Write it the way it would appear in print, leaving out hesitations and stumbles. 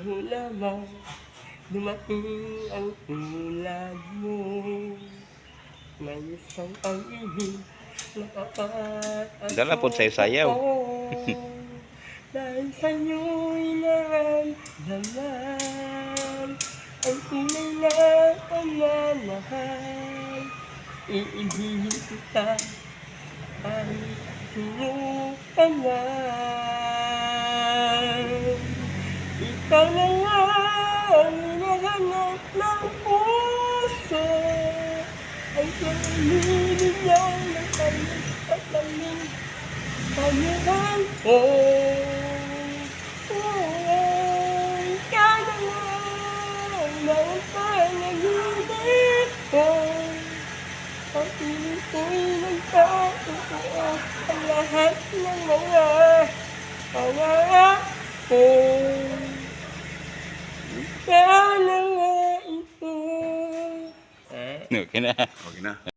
lamang dumating ang tulad mo. May isang pag-ibig Dala po sa sayaw. dahil sa'yo'y naramdaman ang tunay na pagmamahal. Iibigin kita kahit sino ka man. Ikaw na nga ang hinahanap ng puso, ang pinibigyan ng tamis at lamig sa mukhaan ko. Ikaw na nga ang mga panaginip ko. Ang piling ko'y nagkatotoo ang lahat ng mga pangarap ko. Ikaw na nga ito. Okay na. Okay na.